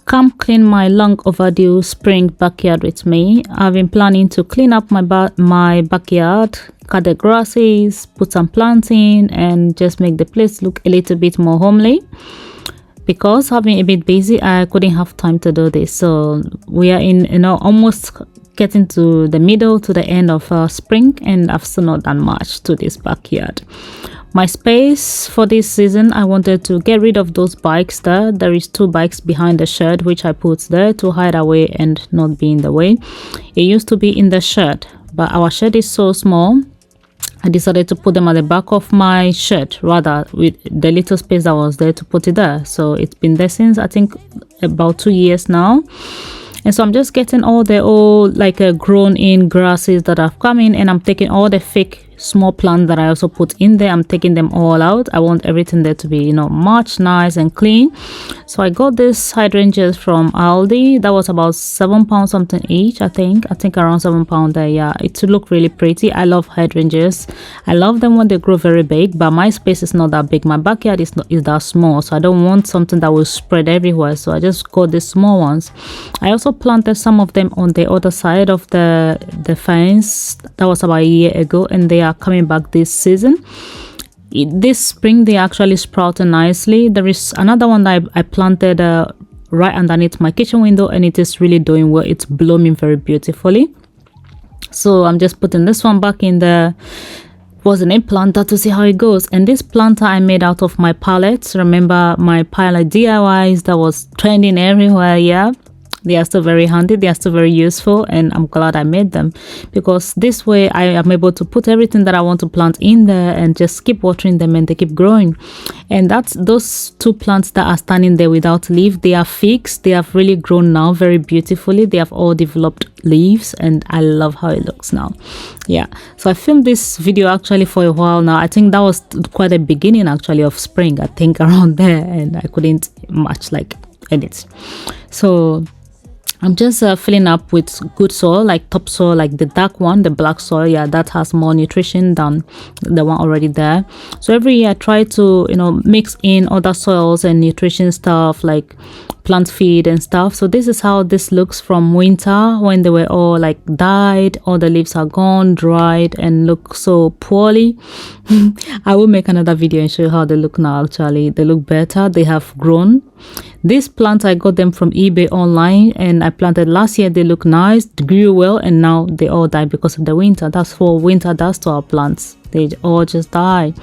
Come clean my long overdue spring backyard with me. I've been planning to clean up my backyard, cut the grasses, put some plants in, and just make the place look a little bit more homely. Because I've been a bit busy, I couldn't have time to do this. So we are in almost getting to the middle to the end of spring, and I've still not done much to this backyard. My space for this season, I wanted to get rid of those bikes there. There is 2 bikes behind the shed which I put there to hide away and not be in the way. It used to be in the shed, but our shed is so small, I decided to put them at the back of my shed rather with the little space that was there to put it there. So it's been there since I think about 2 years now. And so I'm just getting all the old grown in grasses that have come in, and I'm taking all the fake small plants that I also put in there. I'm taking them all out. I want everything there to be much nice and clean. So I got this hydrangeas from Aldi. That was about £7 something each. I think around £7 there. Yeah, it look really pretty. I love hydrangeas. I love them when they grow very big, but my space is not that big. My backyard is that small, so I don't want something that will spread everywhere. So I just got the small ones. I also planted some of them on the other side of the fence. That was about a year ago, and they are coming back this season. This spring they actually sprouted nicely. There is another one that I planted right underneath my kitchen window, and it is really doing well. It's blooming very beautifully. So I'm just putting this one back in the planter to see how it goes. And this planter I made out of my pallets. Remember my pallet DIYs that was trending everywhere? Yeah, they are still very handy, they are still very useful, and I'm glad I made them, because this way I am able to put everything that I want to plant in there and just keep watering them, and they keep growing. And that's those 2 plants that are standing there without leaf. They are fixed. They have really grown now very beautifully. They have all developed leaves, and I love how it looks now. Yeah, so I filmed this video actually for a while now. I think that was quite a beginning actually of spring, I think around there, and I couldn't much edit. So I'm just filling up with good soil, like topsoil, like the dark one, the black soil. Yeah, that has more nutrition than the one already there. So every year I try to mix in other soils and nutrition stuff like plant feed and stuff. So this is how this looks from winter, when they were all died, all the leaves are gone, dried, and look so poorly. I will make another video and show you how they look now. Actually, they look better. They have grown. These plants I got them from eBay online, and I planted last year. They look nice, they grew well, and now they all died because of the winter. That's what winter does to our plants. They all just die.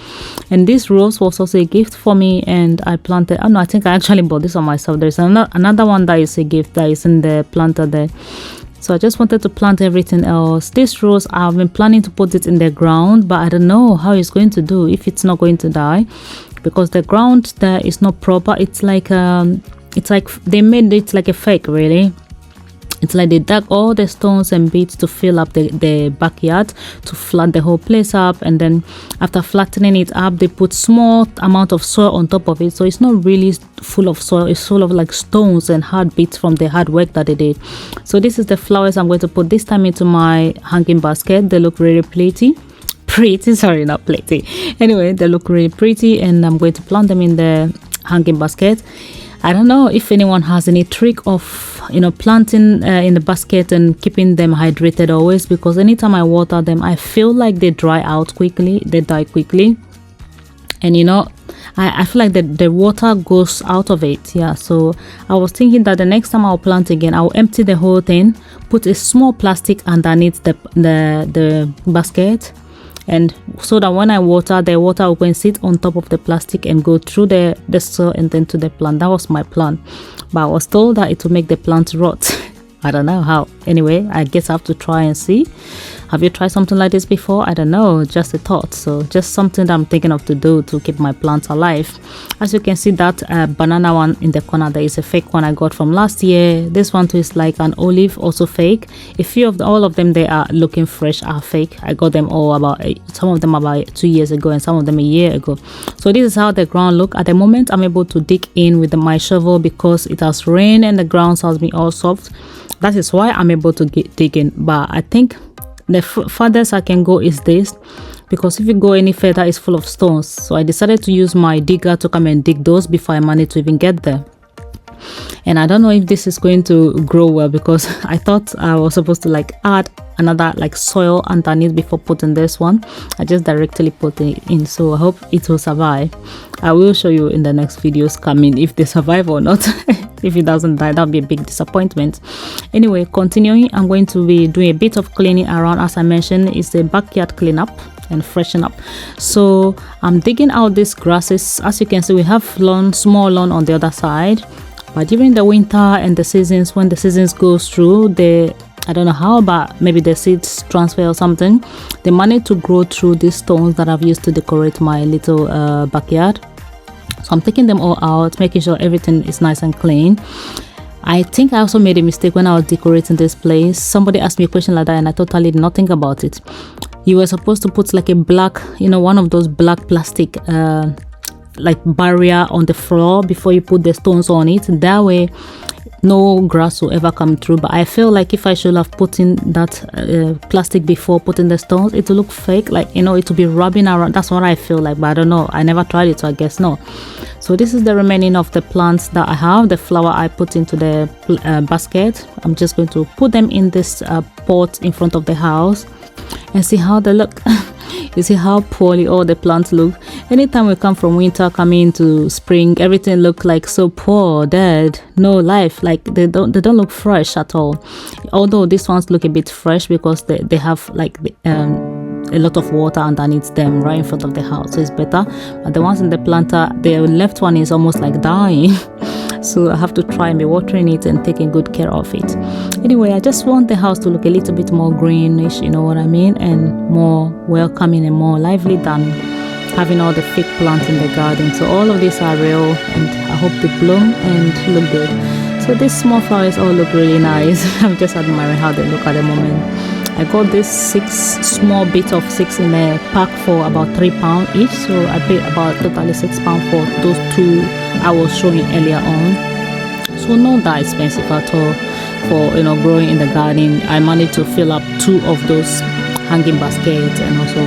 And this rose was also a gift for me, and I planted. Oh no, I think I actually bought this on myself. There's another one that is a gift that is in the planter there. So I just wanted to plant everything else. This rose, I've been planning to put it in the ground, but I don't know how it's going to do, if it's not going to die, because the ground there is not proper. It's like they made it like a fake, really. It's like they dug all the stones and beads to fill up the backyard, to flat the whole place up, and then after flattening it up, they put small amount of soil on top of it. So it's not really full of soil, it's full of stones and hard bits from the hard work that they did. So this is the flowers I'm going to put this time into my hanging basket. They look really pretty, sorry, not pretty. Anyway, they look really pretty, and I'm going to plant them in the hanging basket. I don't know if anyone has any trick of planting in the basket and keeping them hydrated always, because anytime I water them, I feel like they dry out quickly, they die quickly, and I feel like the water goes out of it. Yeah, so I was thinking that the next time I'll plant again, I'll empty the whole thing, put a small plastic underneath the basket, and so that when I water, the water will go and sit on top of the plastic and go through the soil and then to the plant. That was my plan, but I was told that it will make the plant rot. I don't know how. Anyway, I guess I have to try and see. Have you tried something like this before? I don't know, just a thought. So just something that I'm thinking of to do to keep my plants alive. As you can see, that banana one in the corner there is a fake one I got from last year. This one too is like an olive, also fake. A few of all of them, they are looking fresh, are fake. I got them all some of them about 2 years ago and some of them a year ago. So this is how the ground look. At the moment, I'm able to dig in with my shovel because it has rained and the ground has been all soft. That is why I'm able to dig in. But I think the farthest I can go is this, because if you go any further, it's full of stones. So I decided to use my digger to come and dig those before I managed to even get there. and I don't know if this is going to grow well, because I thought I was supposed to like add another like soil underneath before putting this one. I just directly put it in, so I hope it will survive. I will show you in the next videos coming if they survive or not. If it doesn't die, that'll be a big disappointment. Anyway, continuing, I'm going to be doing a bit of cleaning around. As I mentioned, it's a backyard cleanup and freshen up. So I'm digging out these grasses. As you can see, we have lawn, small lawn on the other side, but during the winter and the seasons, when the seasons goes through, I don't know how, but maybe the seeds transfer or something, they manage to grow through these stones that I've used to decorate my little backyard. So I'm taking them all out, making sure everything is nice and clean. I think I also made a mistake when I was decorating this place. Somebody asked me a question like that and I totally did not think about it. You were supposed to put like a black, one of those black plastic like barrier on the floor before you put the stones on it. That way no grass will ever come through. But I feel like if I should have put in that plastic before putting the stones, it will look fake, like it will be rubbing around. That's what I feel like, but I don't know, I never tried it, so I guess no. So this is the remaining of the plants that I have, the flower I put into the basket. I'm just going to put them in this pot in front of the house and see how they look. You see how poorly all the plants look. Anytime we come from winter coming into spring, everything look like so poor, dead, no life, like they don't look fresh at all. Although these ones look a bit fresh because they have like a lot of water underneath them right in front of the house, so it's better. But the ones in the planter, the left one is almost like dying. So I have to try and be watering it and taking good care of it. Anyway, I just want the house to look a little bit more greenish, you know what I mean, and more welcoming and more lively than having all the fake plants in the garden. So all of these are real and I hope they bloom and look good. So these small flowers all look really nice. I'm just admiring how they look at the moment. I got this 6 small bits of 6 in a pack for about £3 each, so I paid about totally £6 for those 2 I was showing earlier on. So not that expensive at all for growing in the garden. I managed to fill up 2 of those hanging baskets and also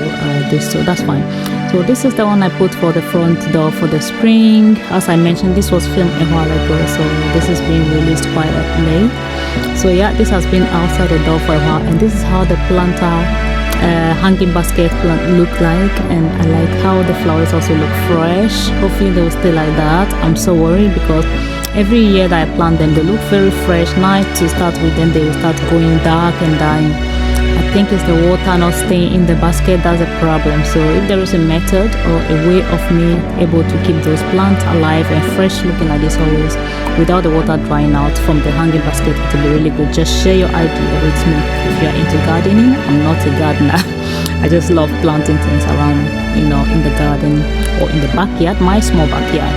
this, so that's fine. So this is the one I put for the front door for the spring. As I mentioned, this was filmed a while ago, so this is being released quite late. So yeah, this has been outside the door for a while, and this is how the planter hanging basket plant look like, and I like how the flowers also look fresh. Hopefully they will stay like that. I'm so worried because every year that I plant them, they look very fresh, nice to start with, then they will start going dark and dying. I think it's the water not staying in the basket that's a problem. So if there is a method or a way of me able to keep those plants alive and fresh looking like this always, without the water drying out from the hanging basket, it will be really good. Just share your idea with me. If you are into gardening, I'm not a gardener. I just love planting things around, in the garden or in the backyard, my small backyard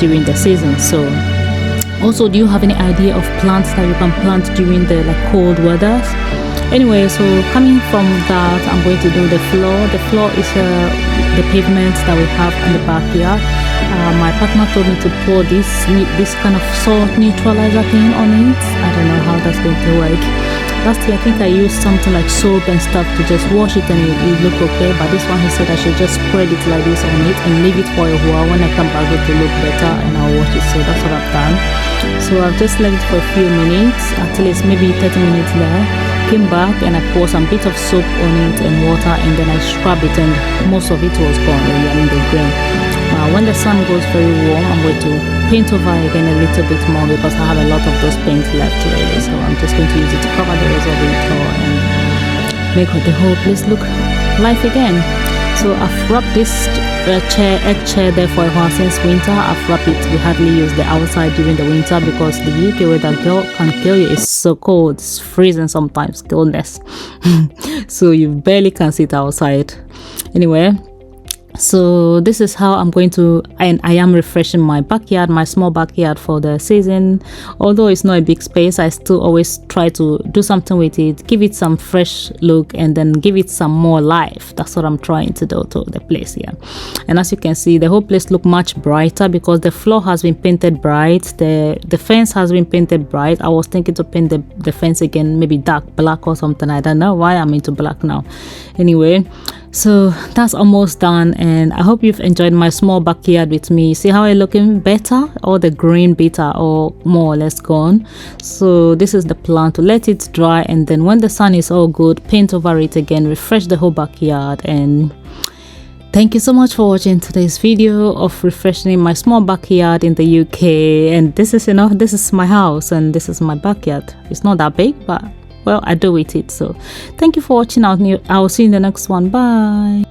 during the season. So also, do you have any idea of plants that you can plant during the cold weathers? Anyway, so coming from that, I'm going to do the floor. The floor is the pavement that we have in the backyard. My partner told me to pour this kind of salt neutralizer thing on it. I don't know how that's going to work. Last year I think I used something like soap and stuff to just wash it and it looked okay, but this one he said I should just spread it like this on it and leave it for a while. When I come back it will look better and I'll wash it. So that's what I've done. So I've just left it for a few minutes, at least maybe 30 minutes there. Came back and I poured some bit of soap on it and water, and then I scrub it, and most of it was gone really, the grain. When the sun goes very warm, I'm going to paint over again a little bit more because I have a lot of those paints left really. So I'm just going to use it to cover the rest of it and make the whole place look live again. So I've wrapped this egg chair there for a while since winter. I've wrapped it. We hardly use the outside during the winter because the UK weather can kill you. It's so cold, it's freezing sometimes, coldness. So you barely can sit outside. Anyway, so this is how I'm going to, and I am refreshing my backyard, my small backyard for the season. Although it's not a big space, I still always try to do something with it, give it some fresh look, and then give it some more life. That's what I'm trying to do to the place here. And as you can see, the whole place look much brighter because the floor has been painted bright, the fence has been painted bright. I was thinking to paint the fence again, maybe dark black or something. I don't know why I'm into black now. Anyway, So that's almost done, and I hope you've enjoyed my small backyard with me. See how it's looking better? All the green bit are all more or less gone. So this is the plan, to let it dry, and then when the sun is all good, paint over it again, refresh the whole backyard. And thank you so much for watching today's video of refreshing my small backyard in the UK. And this is, this is my house and this is my backyard. It's not that big, but well, I do with it. So thank you for watching. I'll see you in the next one. Bye.